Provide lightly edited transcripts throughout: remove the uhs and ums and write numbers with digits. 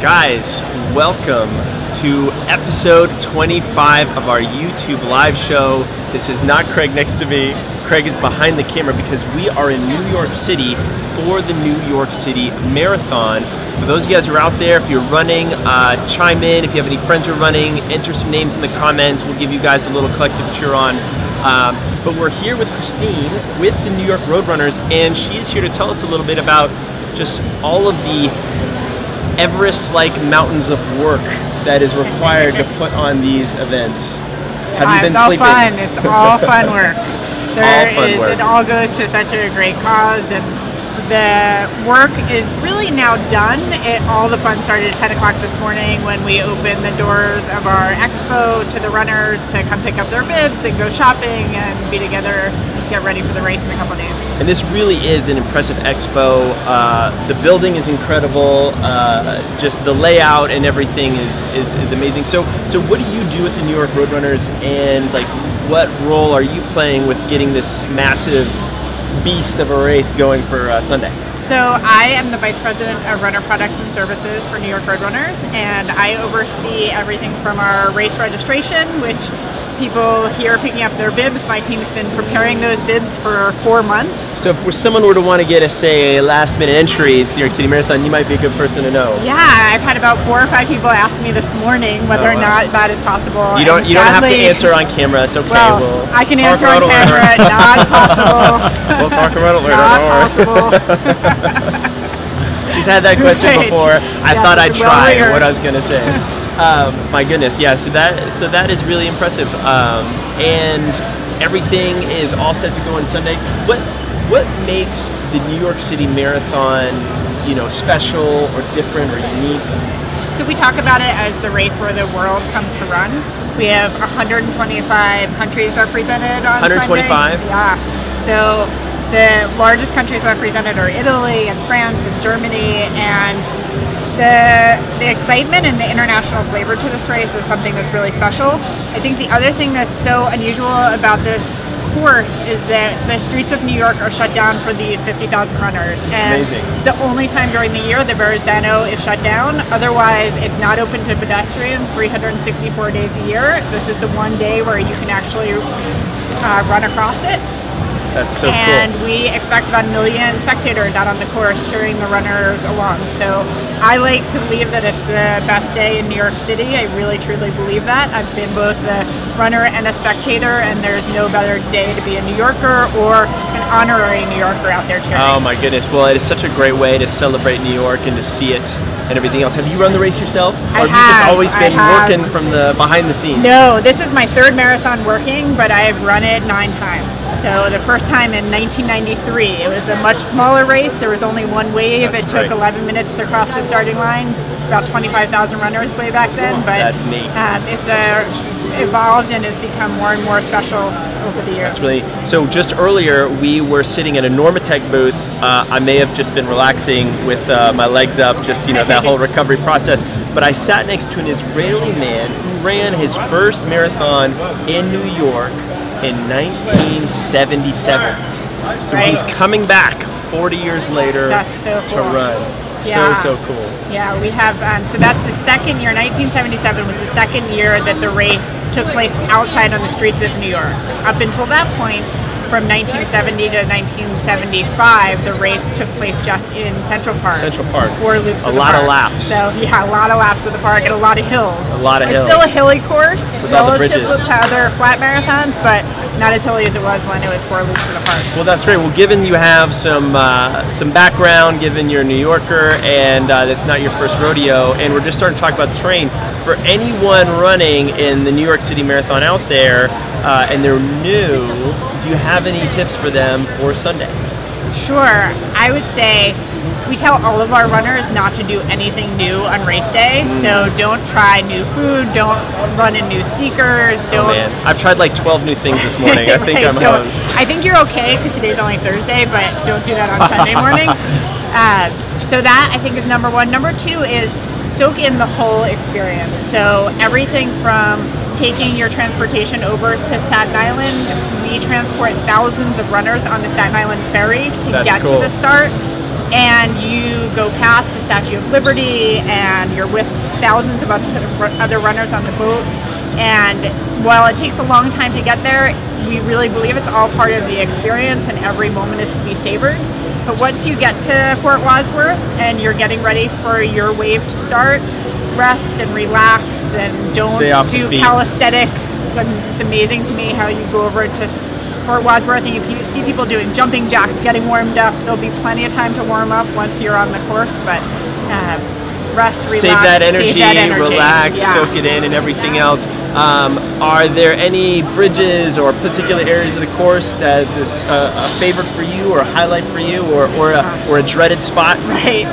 Guys, welcome to episode 25 of our YouTube live show. This is not Craig next to me. Craig is behind the camera because we are in New York City for the New York City Marathon. For those of you guys who are out there, if you're running, chime in. If you have any friends who are running, enter some names in the comments. We'll give you guys a little collective cheer on. But we're here with Christine with the New York Roadrunners, and she is here to tell us a little bit about just all of the Everest-like mountains of work that is required to put on these events. Have you been sleeping? It's all fun work. It all goes to such a great cause, and the work is really now done. All the fun started at 10 o'clock this morning when we opened the doors of our expo to the runners to come pick up their bibs and go shopping and be together, get ready for the race in a couple days. And this really is an impressive expo. The building is incredible. Just the layout and everything is amazing. So what do you do with the New York Roadrunners, and like what role are you playing with getting this massive beast of a race going for Sunday? So I am the Vice President of Runner Products and Services for New York Roadrunners, and I oversee everything from our race registration, which people here are picking up their bibs. My team's been preparing those bibs for 4 months. So if someone were to want to get a last minute entry into New York City Marathon, you might be a good person to know. Yeah, I've had about 4 or 5 people ask me this morning whether or not that is possible. You don't have to answer on camera. It's okay. Well, I can answer on camera. Not possible. We'll talk about it later. Not possible. She's had that question before. I thought I'd try what I was going to say. My goodness, yeah. So that is really impressive, and everything is all set to go on Sunday. What makes the New York City Marathon, special or different or unique? So we talk about it as the race where the world comes to run. We have 125 countries represented on 125? Sunday. Yeah. So the largest countries represented are Italy and France and Germany, and the excitement and the international flavor to this race is something that's really special. I think the other thing that's so unusual about this course is that the streets of New York are shut down for these 50,000 runners. And amazing. The only time during the year the Verrazano is shut down. Otherwise, it's not open to pedestrians 364 days a year. This is the one day where you can actually run across it. That's so cool. And we expect about 1 million spectators out on the course cheering the runners along. So I like to believe that it's the best day in New York City. I really truly believe that. I've been both a runner and a spectator, and there's no better day to be a New Yorker or an honorary New Yorker out there cheering. Oh my goodness. Well, it is such a great way to celebrate New York and to see it and everything else. Have you run the race yourself? Or have you just always been working from the behind the scenes? No, this is my 3rd marathon working, but I've run it 9 times. So the first time in 1993, it was a much smaller race. There was only one wave. That's it took 11 minutes to cross the starting line. About 25,000 runners way back then. But that's neat. It's evolved and has become more and more special over the years. That's really so. Just earlier, we were sitting at a Normatec booth. I may have just been relaxing with my legs up, just that whole recovery process. But I sat next to an Israeli man who ran his first marathon in New York in 1977. So he's coming back 40 years later to run. Yeah. So cool. Yeah, we have, so that's the second year, 1977 was the second year that the race took place outside on the streets of New York. Up until that point, from 1970 to 1975, the race took place just in Central Park. 4 loops of the park. A lot of laps. So yeah, a lot of laps of the park and a lot of hills. Hills. It's still a hilly course relative to bridges. other flat marathons, but not as hilly as it was when it was 4 loops of the park. Well, that's great. Well, given you have some background, given you're a New Yorker, and that's not your first rodeo, and we're just starting to talk about the terrain, for anyone running in the New York City Marathon out there, and they're new, do you have any tips for them for Sunday? Sure. I would say we tell all of our runners not to do anything new on race day. So don't try new food, don't run in new sneakers, don't... Oh man, I've tried like 12 new things this morning. I think I'm hosed. I think you're okay because today's only Thursday, but don't do that on Sunday morning. So that I think is number 1. Number 2 is soak in the whole experience. So everything from taking your transportation over to Staten Island. We transport thousands of runners on the Staten Island ferry to get to the start. And you go past the Statue of Liberty, and you're with thousands of other runners on the boat. And while it takes a long time to get there, we really believe it's all part of the experience, and every moment is to be savored. But once you get to Fort Wadsworth and you're getting ready for your wave to start, rest and relax, and don't do calisthenics. And it's amazing to me how you go over to Fort Wadsworth and you see people doing jumping jacks, getting warmed up. There'll be plenty of time to warm up once you're on the course, but rest, relax, save that energy, relax, soak it in, and everything else. Are there any bridges or particular areas of the course that's a favorite for you, or a highlight for you, or a dreaded spot? Right.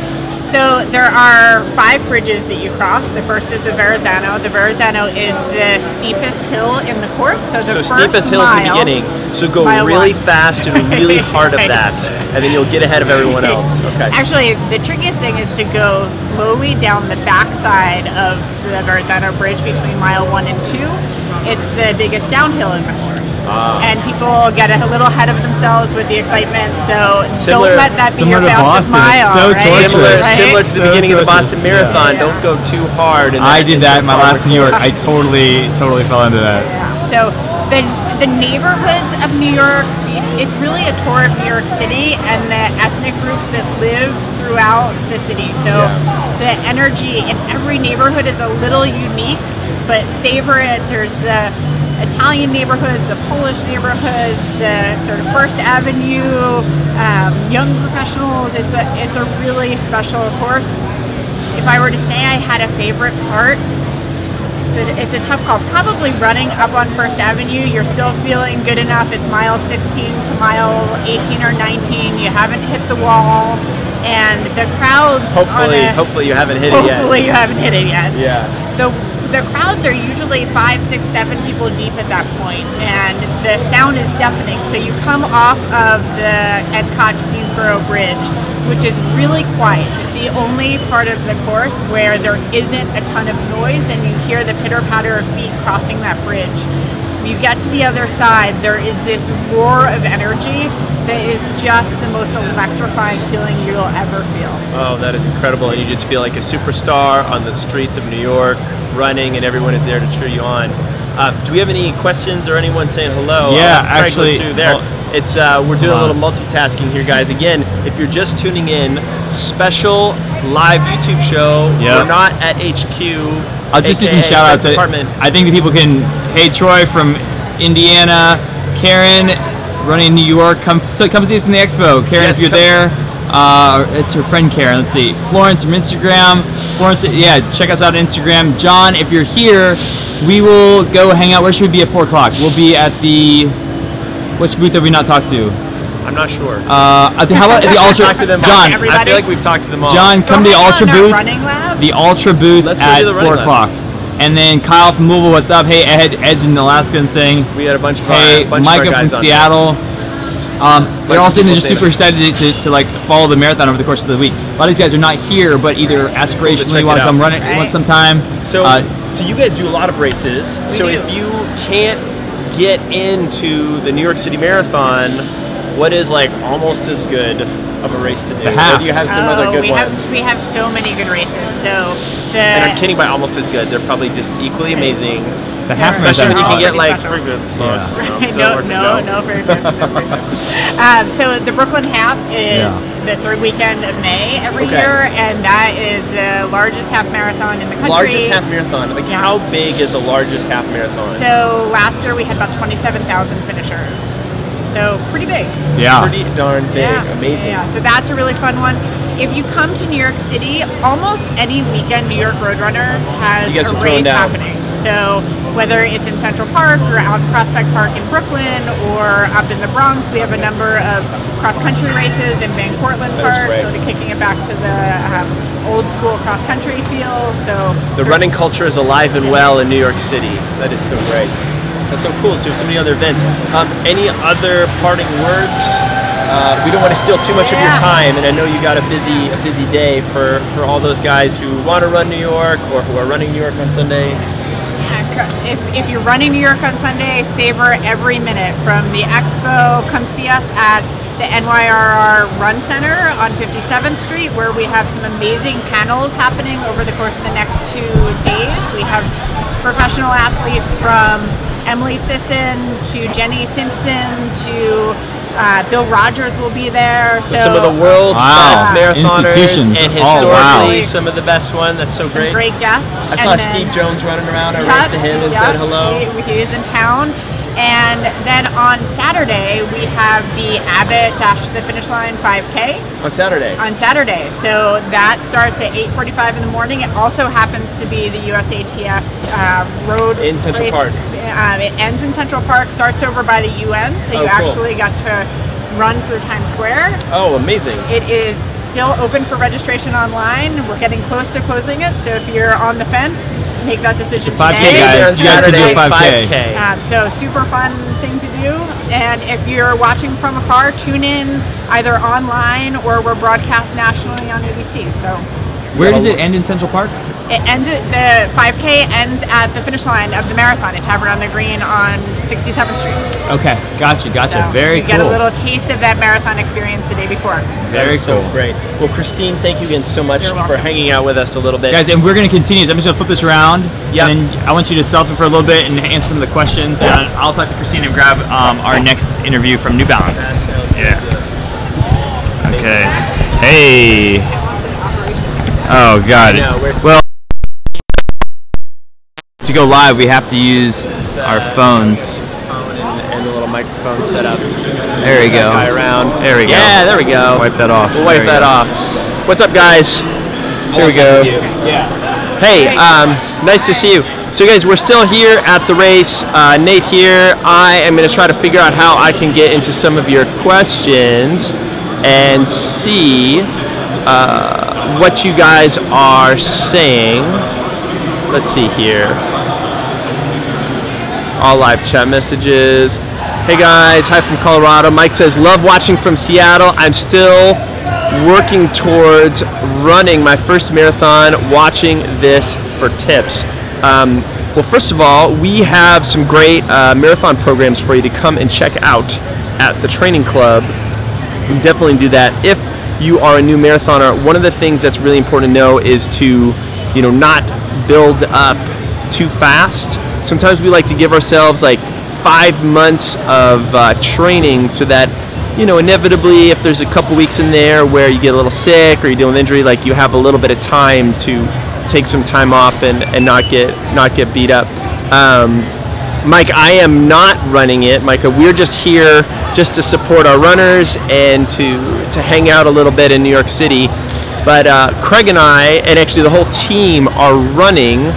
So there are 5 bridges that you cross. The first is the Verrazano. The Verrazano is the steepest hill in the course. So the steepest hill is the beginning. So go really fast and really hard of that, and then you'll get ahead of everyone else. Okay. Actually, the trickiest thing is to go slowly down the backside of the Verrazano Bridge between mile 1 and 2. It's the biggest downhill in the course. And people get a little ahead of themselves with the excitement, so don't let that be your fastest mile. Similar to the beginning of the Boston Marathon. Don't go too hard. I did that in my last New York. I totally fell into that. Yeah. So the neighborhoods of New York, it's really a tour of New York City and the ethnic groups that live throughout the city. So the energy in every neighborhood is a little unique, but savor it. There's the Italian neighborhoods, the Polish neighborhoods, the sort of First Avenue, young professionals. It's a really special course. If I were to say I had a favorite part, it's a tough call. Probably running up on First Avenue. You're still feeling good enough. It's mile 16 to mile 18 or 19. You haven't hit the wall, and the crowds. Hopefully you haven't hit it yet. Hopefully you haven't hit it yet. Yeah. The crowds are usually 5, 6, 7 people deep at that point, and the sound is deafening. So you come off of the Epcot Queensboro Bridge, which is really quiet. It's the only part of the course where there isn't a ton of noise, and you hear the pitter-patter of feet crossing that bridge. When you get to the other side, there is this roar of energy that is just the most electrifying feeling you'll ever feel. Oh, that is incredible. And you just feel like a superstar on the streets of New York, running, and everyone is there to cheer you on. Do we have any questions or anyone saying hello? Yeah, actually, through there. We're doing a little multitasking here, guys. Again, if you're just tuning in, special live YouTube show. We're not at HQ. I'll just do some shout outs. I think the people can, hey Troy from Indiana, Karen running in New York, come see us in the Expo. Karen, if you're there, it's her friend Karen, let's see. Florence from Instagram. Florence, check us out on Instagram. John, if you're here, we will go hang out. Where should we be at 4 o'clock? We'll be at the, which booth have we not talked to? I'm not sure. How about the Ultra? Talk to them John, I feel like we've talked to them all. John, come to the Ultra booth. The Ultra booth at 4 o'clock. And then Kyle from Louisville, what's up? Hey, Ed's in Alaska and saying. We had a bunch of Micah from Seattle. They're all saying they're just super excited to like follow the marathon over the course of the week. A lot of these guys are not here, but either aspirationally want to come run it sometime. So you guys do a lot of races. So if you can't get into the New York City Marathon, what is like almost as good of a race to do? Or do you have some other good ones? We have so many good races. So and I'm kidding by almost as good. They're probably just equally amazing. The half especially when you can get like free boots. No free boots. So the Brooklyn Half is the 3rd weekend of May every year, and that is the largest half marathon in the country. Largest half marathon. Like how big is the largest half marathon? So last year we had about 27,000 finishers. So pretty big. Yeah. Pretty darn big. Amazing. Yeah, so that's a really fun one. If you come to New York City, almost any weekend New York Roadrunners has a race happening. So whether it's in Central Park or out in Prospect Park in Brooklyn or up in the Bronx, we have a number of cross-country races in Van Cortlandt Park, sort of kicking it back to the old school cross-country feel. So the running culture is alive and well in New York City. That is so great. That's so cool. So so many other events. Any other parting words? We don't want to steal too much of your time, and I know you got a busy day for all those guys who want to run New York or who are running New York on Sunday. If you're running New York on Sunday, savor every minute. From the Expo, come see us at the NYRR Run Center on 57th Street, where we have some amazing panels happening over the course of the next 2 days. We have professional athletes from Emily Sisson to Jenny Simpson to Bill Rogers will be there. So some of the world's best marathoners and historically some of the best one. That's so great. Great guests. I saw Steve Jones running around. I ran to him and said hello. He is in town. And then on Saturday, we have the Abbot Dash to the Finish Line 5K. On Saturday? On Saturday. So that starts at 8:45 in the morning. It also happens to be the USATF road in Central race. Park. It ends in Central Park, starts over by the UN, so you actually got to run through Times Square. Oh, amazing. It is still open for registration online. We're getting close to closing it, so if you're on the fence, make that decision today. 5K, guys. You have to do a 5K. So super fun thing to do. And if you're watching from afar, tune in either online or we're broadcast nationally on ABC. So where does it end in Central Park? It ends at the 5K ends at the finish line of the marathon at Tavern on the Green on 67th Street. Okay, gotcha. So very cool. You get a little taste of that marathon experience the day before. Very cool. So great. Well, Christine, thank you again so much for hanging out with us a little bit. Guys, and we're going to continue. So I'm just going to flip this around. Yeah. And then I want you to selfie for a little bit and answer some of the questions. And I'll talk to Christine and grab our next interview from New Balance. Yeah. Okay. Hey. Oh, God. Well, to go live, we have to use our phones. And the little microphone set up. There we go. Around. There we go. Yeah, there we go. Wipe that off. We'll wipe that off. What's up, guys? Here we go. Yeah. Hey, nice to see you. So, guys, we're still here at the race. Nate here. I am going to try to figure out how I can get into some of your questions and see what you guys are saying. Let's see here. All live chat messages. Hey guys, hi from Colorado. Mike says, love watching from Seattle. I'm still working towards running my first marathon, watching this for tips. Well, first of all, we have some great marathon programs for you to come and check out at the training club. You can definitely do that. If you are a new marathoner, one of the things that's really important to know is to, not build up too fast. Sometimes we like to give ourselves like 5 months of training so that, inevitably if there's a couple weeks in there where you get a little sick or you deal with injury, like you have a little bit of time to take some time off and not get beat up. Mike, I am not running it, Micah. We're just here just to support our runners and to hang out a little bit in New York City. But Craig and I, and actually the whole team, are running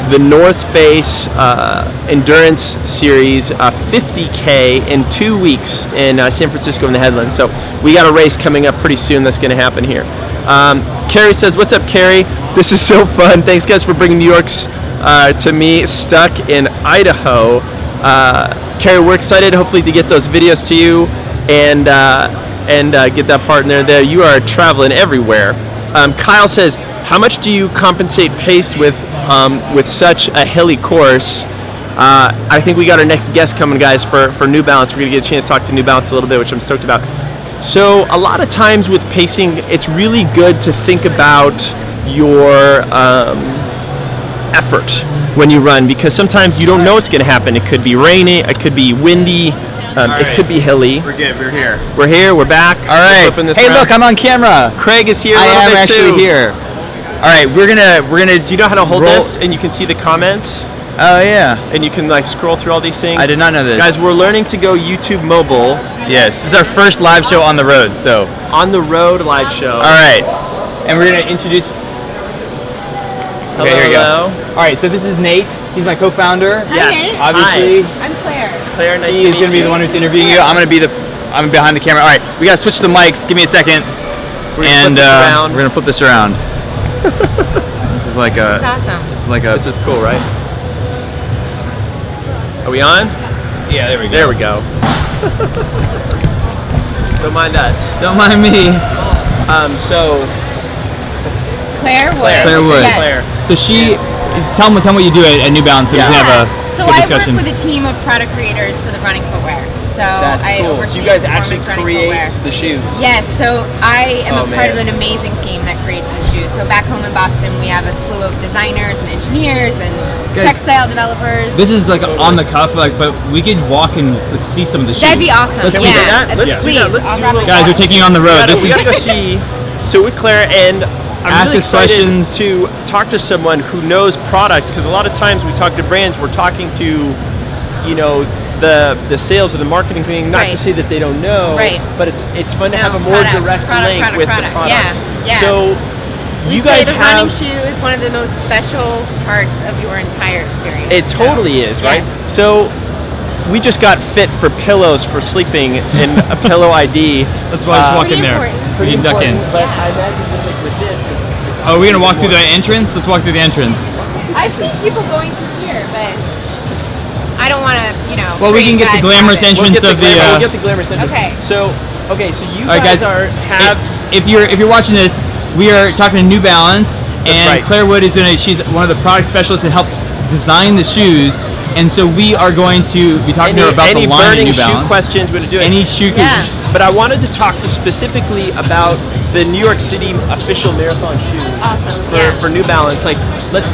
the North Face Endurance Series 50K in 2 weeks in San Francisco in the Headlands. So we got a race coming up pretty soon that's going to happen here. Carrie says, what's up, Carrie? This is so fun. Thanks, guys, for bringing New York's to me, stuck in Idaho. Carrie, we're excited hopefully to get those videos to you and get that partner there. You are traveling everywhere. Kyle says, how much do you compensate pace with such a hilly course? I think we got our next guest coming, guys, for New Balance. We're going to get a chance to talk to New Balance a little bit, which I'm stoked about. So a lot of times with pacing, it's really good to think about your effort when you run, because sometimes you don't know what's going to happen. It could be rainy, it could be windy, it could be hilly. We're good. We're here. We're here. We're back. All right. Hey, look, I'm on camera. Craig is here. I am actually here. All right, we're gonna. Do you know how to hold this and you can see the comments? Oh yeah. And you can like scroll through all these things. I did not know this. Guys, we're learning to go YouTube mobile. Yes, this is our first live show on the road. So on the road live show. All right, and we're gonna introduce. Hello, okay, here we go. hello. All right, so this is Nate. He's my co-founder. Hi, yes, Nate. Obviously. Hi. I'm Claire. Claire, nice to meet you. He's gonna be the one who's interviewing you. I'm behind the camera. All right, we gotta switch the mics. Give me a second. We're gonna flip this around. This is like a. That's awesome. This is cool, right? Are we on? Yeah, there we go. There we go. Don't mind us. Don't mind me. So. Claire Wood. Claire Wood. Yes. Claire. So tell me what you do at New Balance so we can have a So good I discussion. work with a team of product creators for the running footwear. So That's I cool. oversee So you guys performance actually running create footwear. the shoes. Yes, so I am a part man. of an amazing team that creates the shoes. So back home in Boston, we have a slew of designers and engineers and Guys, textile developers. This is like on the cuff, like, but we could walk and like, see some of the shoes. That'd be awesome. Can we do that? Let's do Please, that. Let's I'll do grab a little Guys, we're taking you on the road. We gotta go see. So with Claire, and I'm Ask really us excited questions. to talk to someone who knows product, because a lot of times we talk to brands, we're talking to, you know, the sales or the marketing thing. Not to Right. say that they don't know, Right. but it's fun to No, have a more product, direct product, link product, with product. the product. Yeah, yeah. So We you say guys the running have. shoe is one of the most special parts of your entire experience. It totally is, right? Yes. So we just got fit for pillows for sleeping in a pillow ID. Let's walk Pretty in there. important. We can duck in. But I imagine just like with this, Oh, we're gonna walk through the entrance? Let's walk through the entrance. I've seen people going through here, but I don't want to, you know. Well, we can get the create bad glamorous habits. entrance of the. we'll get the glamorous entrance. Okay. So you All right, guys, guys, have. If you're watching this, we are talking to New Balance, and right. Claire Wood is she's one of the product specialists that helps design the shoes, and so we are going to be talking to her about the line of burning New shoe Balance. questions, we're gonna do it. Any shoe Yeah. But I wanted to talk specifically about the New York City official marathon shoes. Awesome. Yeah. For New Balance. Like, let's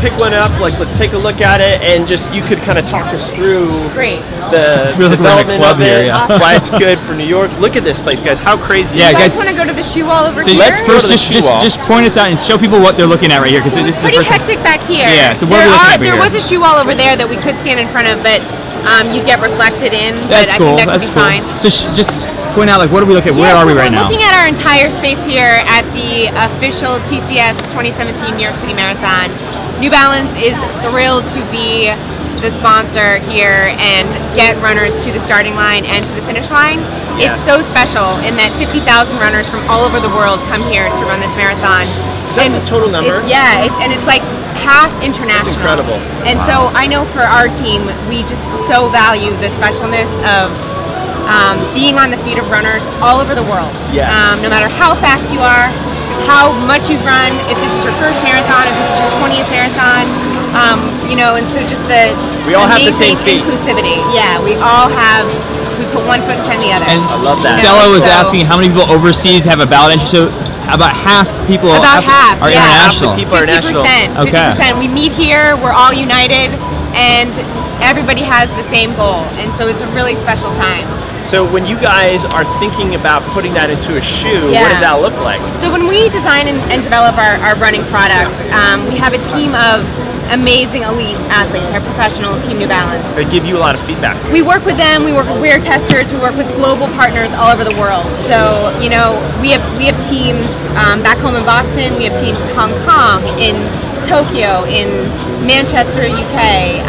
pick one up, like, let's take a look at it, and just, you could kind of talk us through Great. the Feels like we're in a development club of it, here, yeah. why it's good for New York. Look at this place, guys, how crazy Yeah, is You it? guys guys- want to go to the shoe wall over So here? let's go to the just, shoe wall. just point us out and show people what they're looking at right here, because this is the Pretty first hectic back here. Yeah, so what are we looking at There here? was a shoe wall over there that we could stand in front of, but you get reflected in. That's but cool. I think that That's could cool. be fine. So just point out, like, what are we looking at? Where are we right we're now? looking at our entire space here at the official TCS 2017 New York City Marathon. New Balance is thrilled to be the sponsor here and get runners to the starting line and to the finish line. Yes. It's so special in that 50,000 runners from all over the world come here to run this marathon. Is that the total number? It's like half international. That's incredible. And so I know for our team, we just so value the specialness of being on the feet of runners all over the world. Yes. No matter how fast you are, how much you've run, if this is your first marathon, if this is your 20th marathon, you know, and so just the We all have the same amazing feet. inclusivity. Yeah, we put one foot in front of the other. And I love that. Stella was So- asking how many people overseas have a ballot entry. So about half people About half, are yeah. international. Half the people are national. 50%. Okay. 50%. We meet here, we're all united, and everybody has the same goal. And so it's a really special time. So when you guys are thinking about putting that into a shoe, what Yeah. does that look like? So when we design and develop our running product, we have a team of amazing elite athletes, our professional Team New Balance. They give you a lot of feedback. We work with them, we work with wear testers, we work with global partners all over the world. So, you know, we have teams back home in Boston, we have teams in Hong Kong, in Tokyo, in Manchester, UK,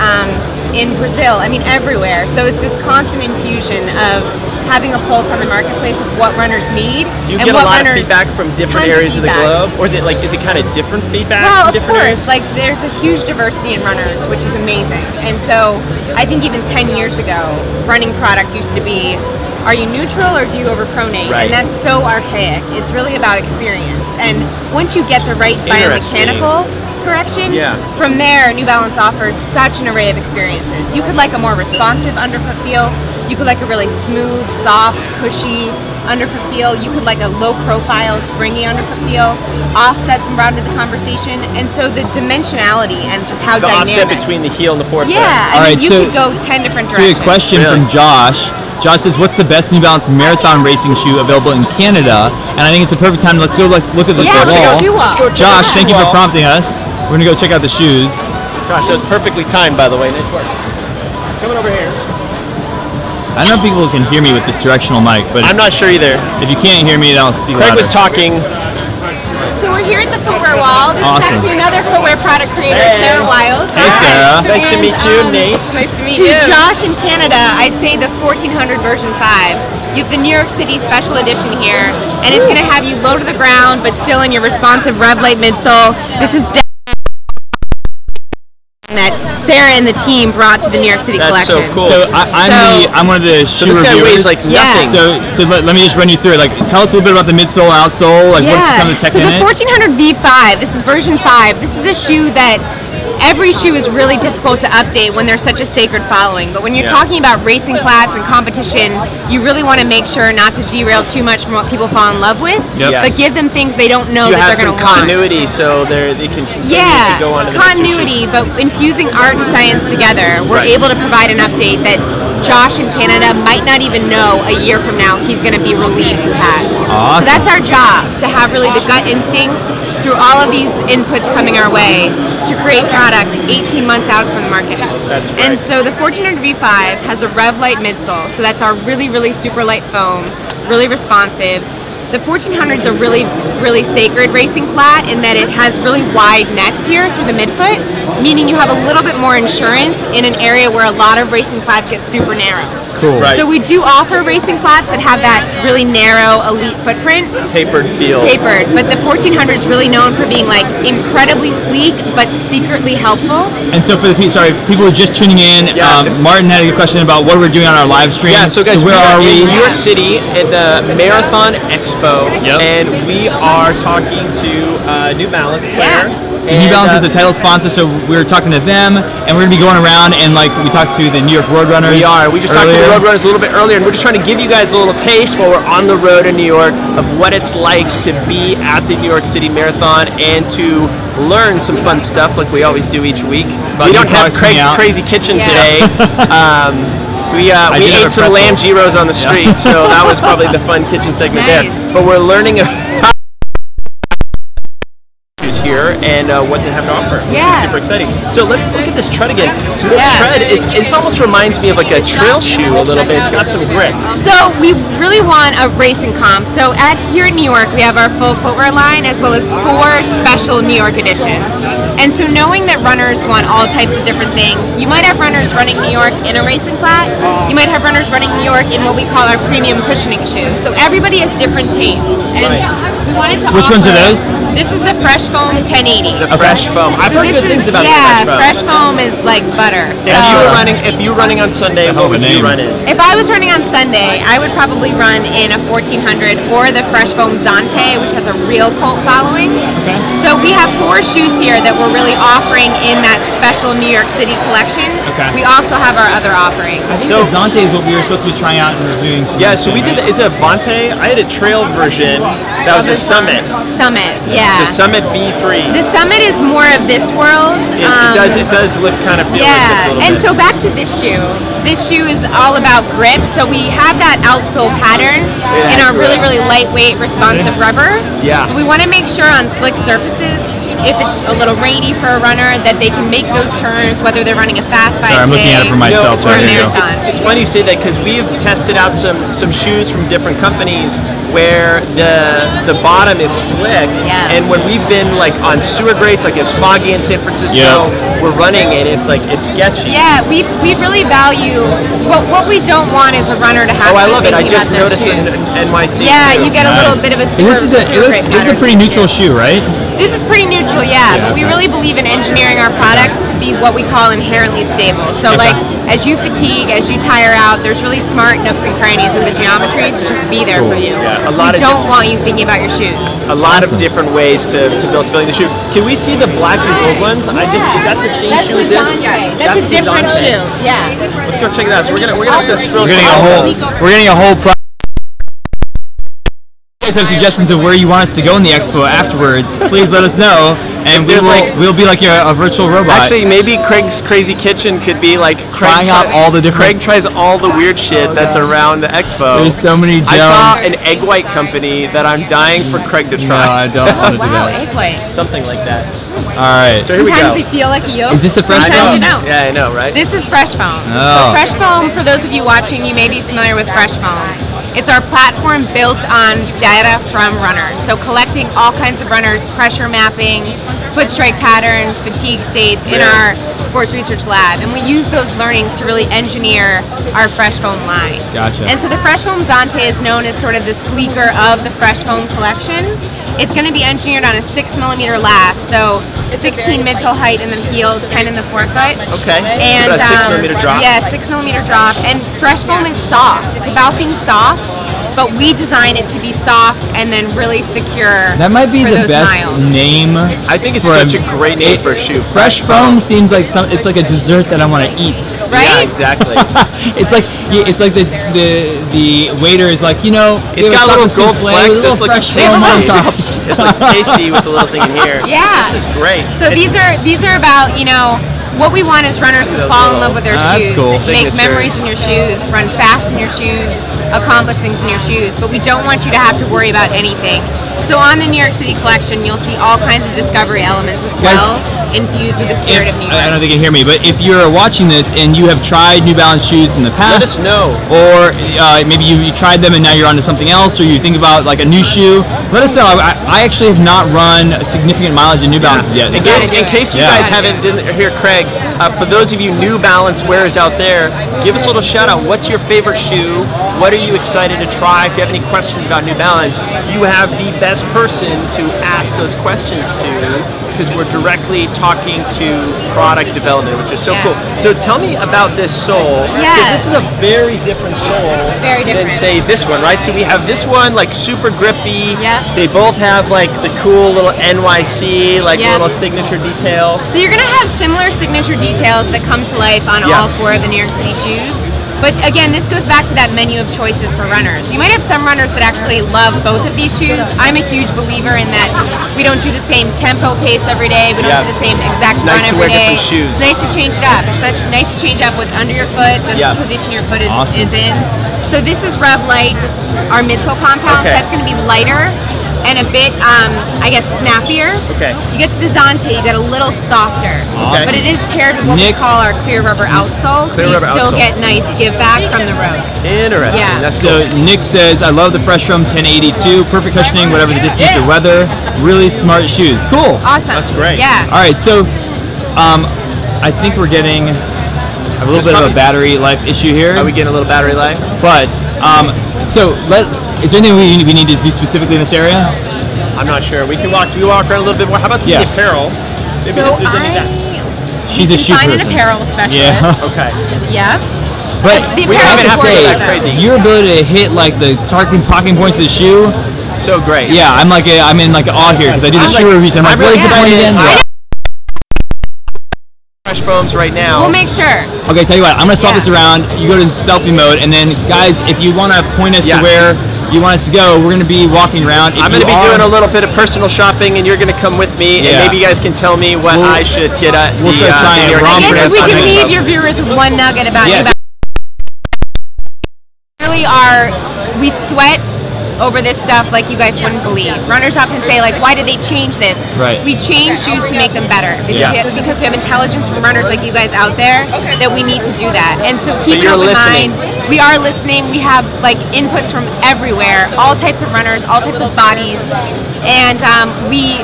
in Brazil, I mean everywhere. So it's this constant infusion of having a pulse on the marketplace of what runners need. Do you and get a what lot of runners- feedback from different tons of areas of the feedback. globe? Or is it kind of different feedback Well, from of different course, areas? like there's a huge diversity in runners, which is amazing. And so I think even 10 years ago, running product used to be, are you neutral or do you overpronate? Right. And that's so archaic. It's really about experience. And once you get the right Interesting. biomechanical correction, Yeah. from there, New Balance offers such an array of experiences. You could like a more responsive underfoot feel. You could like a really smooth, soft, cushy underfoot feel. You could like a low profile, springy underfoot feel. Offset's been brought into the conversation. And so the dimensionality and just how The dynamic. offset between the heel and the forefoot. Yeah, I All mean, right, you so- could go 10 different So a directions. question Really? from Josh. Josh says, what's the best New Balance marathon racing shoe available in Canada? And I think it's a perfect time. Let's go look at the Yeah, let's go wall. shoe wall. Let's go check Josh, out thank you the for wall. prompting us. We're going to go check out the shoes. Gosh, that was perfectly timed, by the way. Nice work. Coming over here. I don't know if people can hear me with this directional mic, but I'm not sure either. if you can't hear me, then I'll speak Craig louder. was talking. So we're here at the footwear wall. This Awesome. is actually another footwear product creator, Hey. Sarah Wiles. Hey, Sarah. Nice to And, meet you, Nate. Nice to meet you. Josh in Canada, I'd say the 1400 version 5. You have the New York City special edition here, and it's going to have you low to the ground, but still in your responsive Rev Light midsole. This is that Sarah and the team brought to the New York City That's collection. so cool. So I'm one of the So shoe this guy reviewers. weighs like Yeah. nothing. So let me just run you through it. Like, tell us a little bit about the midsole, outsole, like what's some of the tech so in the it. 1400 V5, this is version 5. This is a shoe that every shoe is really difficult to update when there's such a sacred following. But when you're talking about racing flats and competition, you really want to make sure not to derail too much from what people fall in love with, but give them things they don't know that they're going to want. Continuity, so they can continue to go on to the continuity, but infusing art and science together, we're able to provide an update that Josh in Canada might not even know a year from now he's going to be relieved who has. Awesome. So that's our job, to have really the gut instinct through all of these inputs coming our way to create product 18 months out from the market. That's right. And so the 1400 V5 has a Rev-Lite midsole, so that's our really, really super light foam, really responsive. The 1400 is a really, really sacred racing flat in that it has really wide necks here through the midfoot, meaning you have a little bit more insurance in an area where a lot of racing flats get super narrow. Cool. Right. So we do offer racing flats that have that really narrow elite footprint. Tapered feel. Tapered, but the 1400 is really known for being like incredibly sleek but secretly helpful. And so for the people who are just tuning in, Martin had a good question about what we're doing on our live stream. Yeah, so guys, where are we? In New York City at the Marathon Expo, and we are talking to New Balance player. New Balance is the title sponsor, so we're talking to them, and we're going to be going around and like we talked to the New York Roadrunners. We are. We just talked to the Roadrunners a little bit earlier, and we're just trying to give you guys a little taste while we're on the road in New York of what it's like to be at the New York City Marathon and to learn some fun stuff like we always do each week. We don't have Craig's Crazy Kitchen today. We ate some lamb gyros on the street, so that was probably the fun kitchen segment there. But we're learning about here and what they have to offer, which is super exciting. So let's look at this tread again. So this tread it almost reminds me of like a trail shoe a little bit. It's got some grip. So we really want a racing comp. So here in New York, we have our full footwear line as well as 4 special New York editions. And so knowing that runners want all types of different things, you might have runners running New York in a racing flat. You might have runners running New York in what we call our premium cushioning shoe. So everybody has different tastes. And we wanted to Which ones are those? This is the Fresh Foam 1080. The Fresh Foam. I've heard good things about the Fresh Foam. Fresh Foam is like butter. If you were running on Sunday, what would you run in? If I was running on Sunday, I would probably run in a 1400 or the Fresh Foam Zante, which has a real cult following. Okay. So we have 4 shoes here that we're really offering in that special New York City collection. Okay. We also have our other offerings. I think the Zante is what we were supposed to be trying out and reviewing. Yeah, so we did. Is it a Vante? I had a trail version. That was a Summit. Summit, yeah. The Summit V3. The Summit is more of this world. It does look kind of feel like this a little and bit. so back to this shoe. This shoe is all about grip. So we have that outsole pattern in our really, really lightweight, responsive rubber. Yeah. But we want to make sure on slick surfaces, if it's a little rainy for a runner, that they can make those turns, whether they're running a fast 5K. I'm looking at it for myself. or a marathon. It's funny you say that because we've tested out some shoes from different companies where the bottom is slick, and when we've been like on sewer grates, like it's foggy in San Francisco, we're running and it's sketchy. Yeah, we really value what we don't want is a runner to have. Oh, I love it. I just noticed in NYC. Yeah, you get a little bit of a sewer grate This is a pretty neutral shoe, right? This is pretty neutral, but we really believe in engineering our products to be what we call inherently stable. So like as you fatigue, as you tire out, there's really smart nooks and crannies of the geometries to just be there for you. Yeah, we don't want you thinking about your shoes. A lot of different ways to build the shoe. Can we see the black and gold ones? Is that the same shoe as this? That's a different shoe. Yeah. Let's go check it out. So we're gonna have to throw. We're getting a whole. If you guys have suggestions of where you want us to go in the expo afterwards, please let us know, and we'll be like a virtual robot. Actually, maybe Craig's Crazy Kitchen could be like trying out all the different. Craig tries all the weird shit that's around the expo. There's so many. I saw an egg white company that I'm dying for Craig to try. No, I don't want to do that. Egg white. Something like that. All right. So here we go. Sometimes we feel like a yolk. Is this the Fresh Foam? Yeah, I know, right? This is Fresh Foam. Oh. So Fresh Foam, for those of you watching, you may be familiar with Fresh Foam. It's our platform built on data from runners. So collecting all kinds of runners, pressure mapping, foot strike patterns, fatigue states in our sports research lab. And we use those learnings to really engineer our Fresh Foam line. Gotcha. And so the Fresh Foam Zante is known as sort of the sleeker of the Fresh Foam collection. It's going to be engineered on a 6mm last, so 16 midsole height in the heel, 10 in the forefoot. Okay. And so a 6mm drop. Yeah, 6mm drop. And Fresh Foam is soft. It's about being soft. but we design it to be soft and then really secure. That might be for the those best miles. name. I think it's such a great name for a shoe. Fresh foam seems like it's like a dessert that I want to eat. Right? Yeah, exactly. It's like the waiter is like, you know, It's got a little gold flex. This looks fresh foam on top. tasty. This looks tasty with the little thing in here. Yeah. This is great. So these are about, you know, what we want is runners to fall in love with their shoes, that's cool. make memories in your shoes, run fast in your shoes, accomplish things in your shoes, but we don't want you to have to worry about anything. So on the New York City collection, you'll see all kinds of discovery elements as well, infused with the spirit of New York. I don't know if they can hear me, but if you're watching this and you have tried New Balance shoes in the past, let us know. Or maybe you tried them and now you're onto something else, or you think about like a new shoe, let us know. I actually have not run significant mileage in New Balance yet. In case you guys didn't hear Craig, for those of you New Balance wearers out there, give us a little shout out. What's your favorite shoe? What are you excited to try? If you have any questions about New Balance, you have the best person to ask those questions to, because we're directly talking to product development, which is so cool. So tell me about this sole. Because this is a very different sole than say this one, right? So we have this one like super grippy. Yep. They both have like the cool little NYC, like little signature detail. So you're going to have similar signature details that come to life on all four of the New York City shoes. But again, this goes back to that menu of choices for runners. You might have some runners that actually love both of these shoes. I'm a huge believer in that we don't do the same tempo pace every day. We don't do the same exact run every day. It's nice to change it up. It's nice to change up what's under your foot, the position your foot is in. So this is Rev Light, our midsole compound. So that's going to be lighter and a bit, I guess, snappier. Okay. You get to the Zante, you get a little softer. Okay. But it is paired with what we call our clear rubber outsole, so you still get nice give back from the road. Interesting. Yeah. That's cool. So Nick says, I love the Fresh Foam 1082, perfect cushioning, whatever the distance or weather. Really smart shoes. Cool. Awesome. That's great. Yeah. All right, so I think we're getting a little bit of a battery life issue here. Are we getting a little battery life? But is there anything we need to do specifically in this area? I'm not sure. We can walk around a little bit more. How about some of the apparel? Maybe So if there's any of that. She's a shoe find an person. apparel specialist. Yeah. Okay. Yeah. But the we don't apparel even have to is go that better. crazy. your ability to hit like the talking points of the shoe, So great. yeah, I'm in like awe here because I do the shoe reviews. I'm like, really really disappointed excited. again. Yeah. Fresh foams right now. We'll make sure. Okay, tell you what, I'm gonna swap this around. You go to selfie mode, and then guys, if you want to point us to where you want us to go, we're gonna be walking around. I'm gonna be doing a little bit of personal shopping, and you're gonna come with me, and maybe you guys can tell me what I should get at we'll the try and New York romp City I guess we Marathon can leave Expo. your viewers with one nugget about Yeah. New Balance. We sweat over this stuff like you guys wouldn't believe. Runners often say, like, why did they change this? Right. We change shoes to make them better because we have intelligence from runners like you guys out there that we need to do that. And so keep an open mind. We are listening. We have like inputs from everywhere, all types of runners, all types of bodies, and we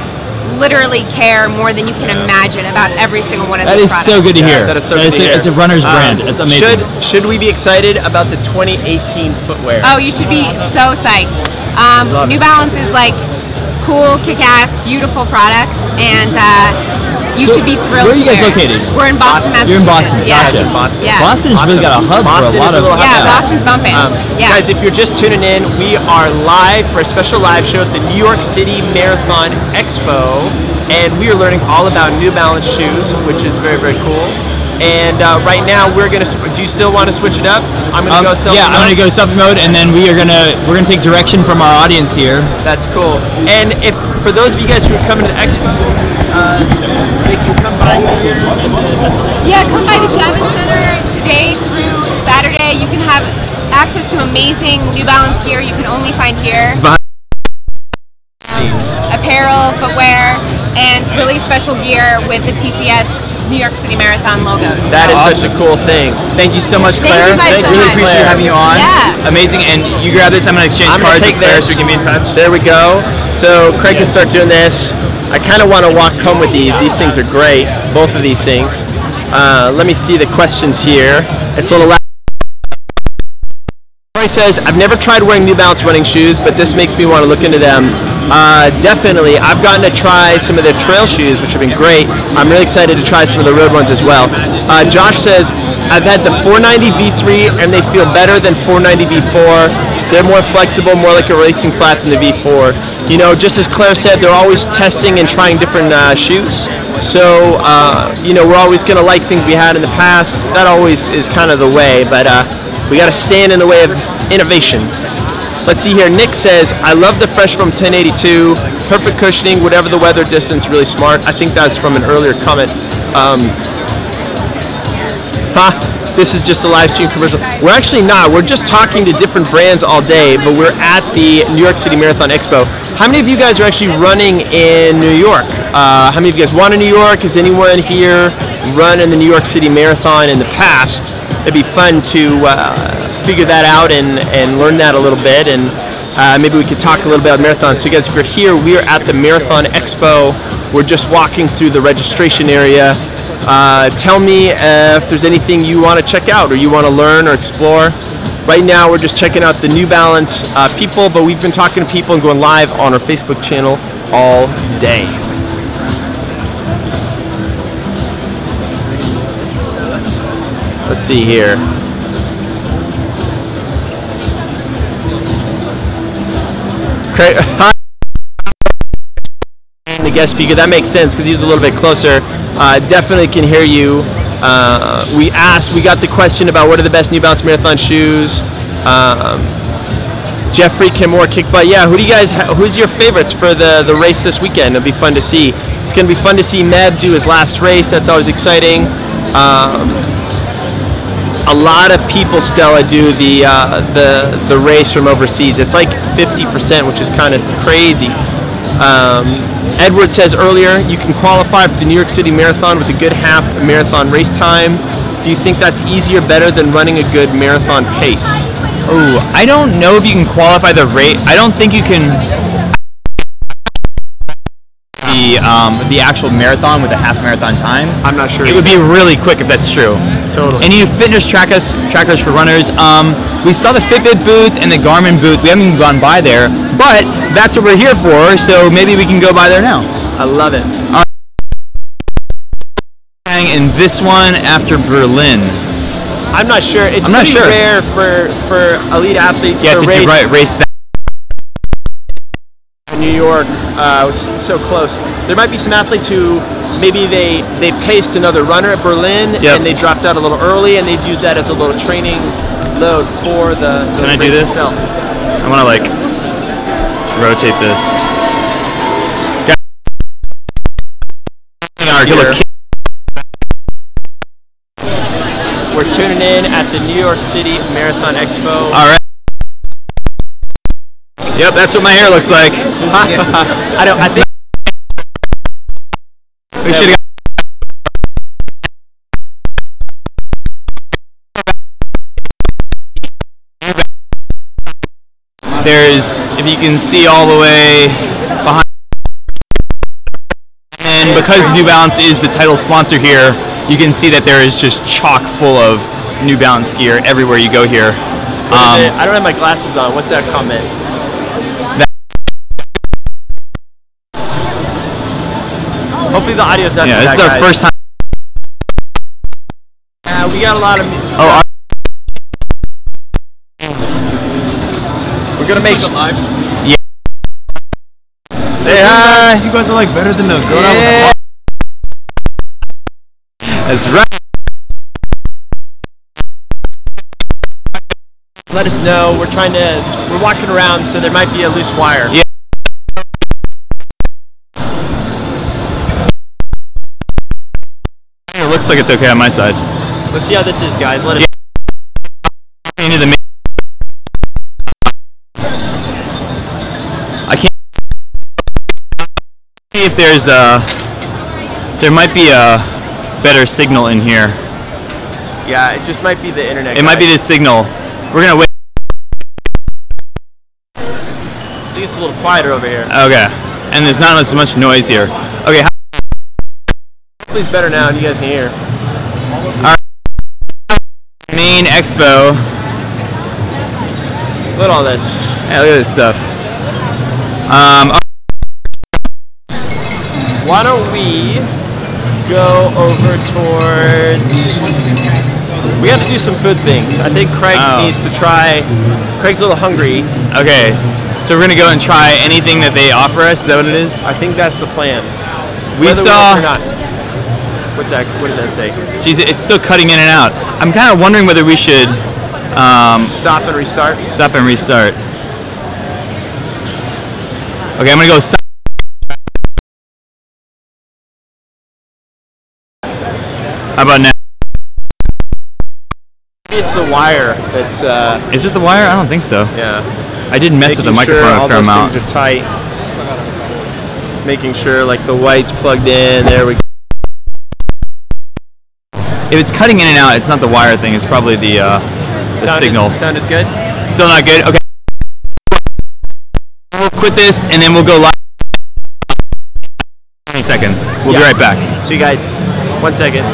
literally care more than you can imagine about every single one of these products. That is so good to hear. That is so good to hear. It's a runner's brand. It's amazing. Should we be excited about the 2018 footwear? Oh, you should be so psyched. New Balance is like cool, kick-ass, beautiful products, and you should be thrilled. Where are you guys to wear. located? We're in Boston, Massachusetts. You're in Boston. Yeah. Gotcha. Boston. Yeah. Boston's really got a hub for a lot of. Boston's bumping. Guys, if you're just tuning in, we are live for a special live show at the New York City Marathon Expo, and we are learning all about New Balance shoes, which is very, very cool. And right now, we're gonna. Do you still want to switch it up? I'm gonna go selfie mode. I'm gonna go selfie mode, and then we're gonna take direction from our audience here. That's cool. And if for those of you guys who are coming to the Expo, they can come by here. Yeah, come by the Javits Center today through Saturday. You can have access to amazing New Balance gear you can only find here. Apparel, footwear, and really special gear with the TCS New York City Marathon logos. That is such a cool thing. Thank you so much, Thank Claire. you guys so really much. appreciate having you on. Yeah. Amazing. And you grab this. I'm gonna exchange cards with Claire so we can be in touch. There we go. So Craig can start doing this. I kind of want to walk home with these. These things are great. Both of these things. Let me see the questions here. It's a little. Roy says, I've never tried wearing New Balance running shoes, but this makes me want to look into them. Definitely. I've gotten to try some of their trail shoes, which have been great. I'm really excited to try some of the road ones as well. Josh says, I've had the 490 V3 and they feel better than 490 V4. They're more flexible, more like a racing flat than the V4. You know, just as Claire said, they're always testing and trying different shoes. So, you know, we're always going to like things we had in the past. That always is kind of the way, but we got to stand in the way of innovation. Let's see here. Nick says, I love the Fresh Foam 1082. Perfect cushioning, whatever the weather, distance, really smart. I think that's from an earlier comment. This is just a live stream commercial. We're actually not. We're just talking to different brands all day, but we're at the New York City Marathon Expo. How many of you guys are actually running in New York? How many of you guys want to New York? Has anyone here run in the New York City Marathon in the past? It'd be fun to figure that out and learn that a little bit, and maybe we could talk a little bit about marathon. So you guys, if you're here, we're at the Marathon Expo. We're just walking through the registration area. Tell me if there's anything you want to check out or you want to learn or explore. Right now we're just checking out the New Balance people, but we've been talking to people and going live on our Facebook channel all day. Let's see here. The guest speaker, that makes sense because he's a little bit closer. Definitely can hear you. We got the question about what are the best New Balance Marathon shoes. Jeffrey Kimore kick butt. Yeah, who's your favorites for the race this weekend? It'll be fun to see. It's going to be fun to see Meb do his last race. That's always exciting. A lot of people, Stella, do the race from overseas. It's like 50%, which is kind of crazy. Edward says earlier, you can qualify for the New York City Marathon with a good half marathon race time. Do you think that's easier, better than running a good marathon pace? Oh, I don't know if you can qualify the race. I don't think you can the actual marathon with a half marathon time. I'm not sure. It would be really quick if that's true. Totally. And you fitness trackers for runners. We saw the Fitbit booth and the Garmin booth. We haven't even gone by there, but that's what we're here for. So maybe we can go by there now. I love it. In this one after Berlin. I'm not sure. It's pretty rare for elite athletes to race that. New York was so close. There might be some athletes who maybe they paced another runner at Berlin and they dropped out a little early and they'd use that as a little training load for the Can I do this? itself. I want to like rotate this. We're tuning in at the New York City Marathon Expo. All right. Yep, that's what my hair looks like. I think we should have. There's, if you can see all the way behind, and because New Balance is the title sponsor here, you can see that there is just chock full of New Balance gear everywhere you go here. I don't have my glasses on. What's that comment? Hopefully the audio's not too bad, this is our guys. first time. We got a lot of. We're gonna make it live. Yeah. Say hi. You guys are like better than the girl. Yeah. That's right. Let us know. We're walking around, so there might be a loose wire. Yeah. It looks like it's okay on my side. Let's see how this is, guys. Let us. I can't see if there might be a better signal in here. Yeah, it just might be the internet. It might be the signal. We're gonna wait. I think it's a little quieter over here. Okay, and there's not as much noise here. Okay. Hopefully it's better now and you guys can hear. Alright. Main Expo. Look at all this. Yeah, look at this stuff. Why don't we go over towards We got to do some food things. I think Craig needs to try. Craig's a little hungry. Okay, so we're gonna go and try anything that they offer us. Is that what it is? I think that's the plan. We saw. Or not. What's that? What does that say? Geez, it's still cutting in and out. I'm kind of wondering whether we should stop and restart. Stop and restart. Okay, I'm gonna go. How about now? It's the wire that's. Is it the wire? I don't think so. Yeah. I did mess with the microphone a fair amount. All those things are tight. Making sure like the white's plugged in. There we go. If it's cutting in and out, it's not the wire thing. It's probably the signal. Sound is good? Still not good? Okay. We'll quit this and then we'll go live. 20 seconds. We'll be right back. See you guys. 1 second.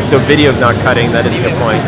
The video's not cutting. That is a good point.